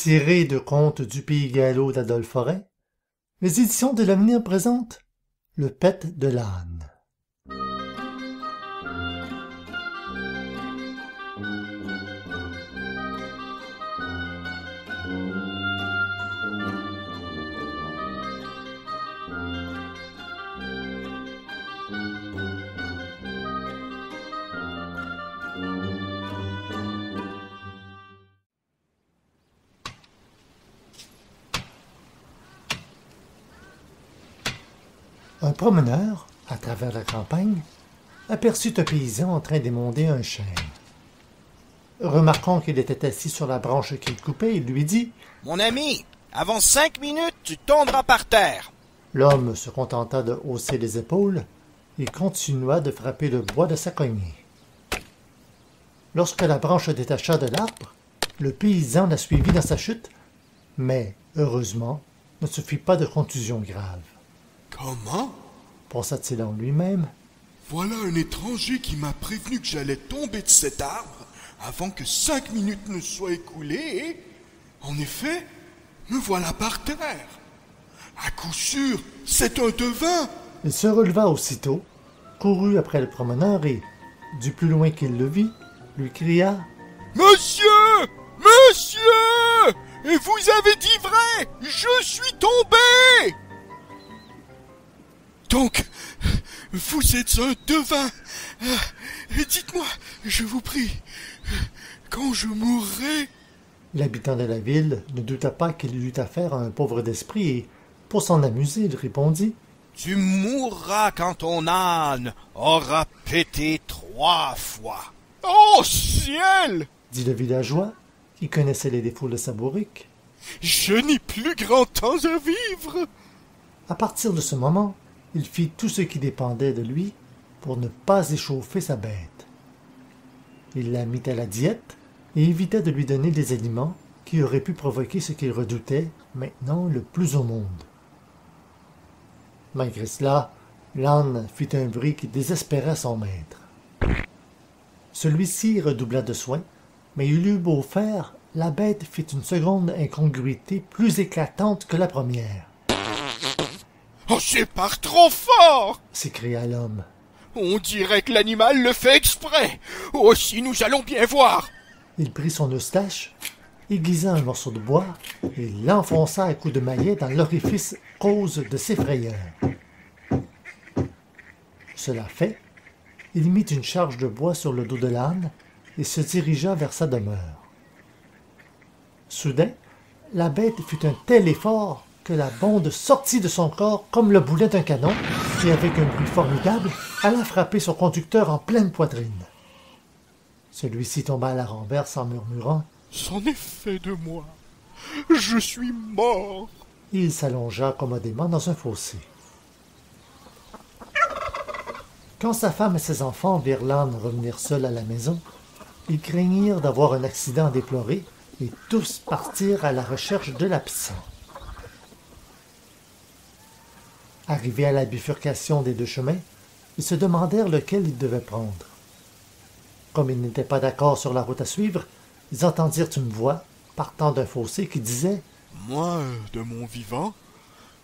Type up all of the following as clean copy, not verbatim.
Tiré de contes du Pays Gallo d'Adolphe Forêt, les éditions de l'Avenir présentent Le Pet de l'âne. Un promeneur, à travers la campagne, aperçut un paysan en train d'émonder un chêne. Remarquant qu'il était assis sur la branche qu'il coupait, il lui dit « Mon ami, avant 5 minutes, tu tomberas par terre. » L'homme se contenta de hausser les épaules et continua de frapper le bois de sa cognée. Lorsque la branche détacha de l'arbre, le paysan la suivit dans sa chute, mais, heureusement, ne se fit pas de contusion grave. Comment? Pensa-t-il en lui-même. Voilà un étranger qui m'a prévenu que j'allais tomber de cet arbre avant que 5 minutes ne soient écoulées et, en effet, me voilà par terre. À coup sûr, c'est un devin. Il se releva aussitôt, courut après le promeneur et, du plus loin qu'il le vit, lui cria « Monsieur! Monsieur! Et vous avez dit vrai! Je suis tombé! » Donc, vous êtes un devin. Dites-moi, je vous prie, quand je mourrai... L'habitant de la ville ne douta pas qu'il eût affaire à un pauvre d'esprit et, pour s'en amuser, il répondit « Tu mourras quand ton âne aura pété 3 fois. »« Oh ciel !» dit le villageois, qui connaissait les défauts de sa bourrique. « Je n'ai plus grand temps à vivre !» À partir de ce moment, il fit tout ce qui dépendait de lui pour ne pas échauffer sa bête. Il la mit à la diète et évita de lui donner des aliments qui auraient pu provoquer ce qu'il redoutait maintenant le plus au monde. Malgré cela, l'âne fit un bruit qui désespéra son maître. Celui-ci redoubla de soin, mais il eut beau faire, la bête fit une seconde incongruité plus éclatante que la première. « Oh, c'est par trop fort !» s'écria l'homme. « On dirait que l'animal le fait exprès. Aussi, nous allons bien voir. » Il prit son eustache, aiguisa un morceau de bois et l'enfonça à coups de maillet dans l'orifice cause de ses frayeurs. Cela fait, il mit une charge de bois sur le dos de l'âne et se dirigea vers sa demeure. Soudain, la bête fit un tel effort que la bonde sortit de son corps comme le boulet d'un canon et, avec un bruit formidable, alla frapper son conducteur en pleine poitrine. Celui-ci tomba à la renverse en murmurant « C'en est fait de moi. Je suis mort. » et il s'allongea commodément dans un fossé. Quand sa femme et ses enfants virent l'âne revenir seul à la maison, ils craignirent d'avoir un accident à déplorer et tous partirent à la recherche de l'absent. Arrivés à la bifurcation des 2 chemins, ils se demandèrent lequel ils devaient prendre. Comme ils n'étaient pas d'accord sur la route à suivre, ils entendirent une voix, partant d'un fossé, qui disait « Moi, de mon vivant,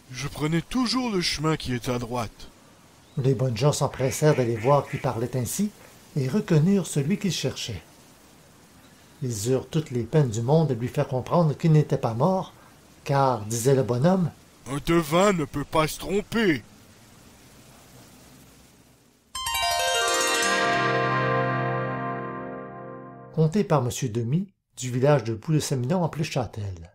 je prenais toujours le chemin qui est à droite. » Les bonnes gens s'empressèrent d'aller voir qui parlait ainsi et reconnurent celui qu'ils cherchaient. Ils eurent toutes les peines du monde de lui faire comprendre qu'il n'était pas mort, car, disait le bonhomme, « Un devin ne peut pas se tromper. » Conté par M. Demy, du village de Bout-de-Sémillon en Pléchâtel.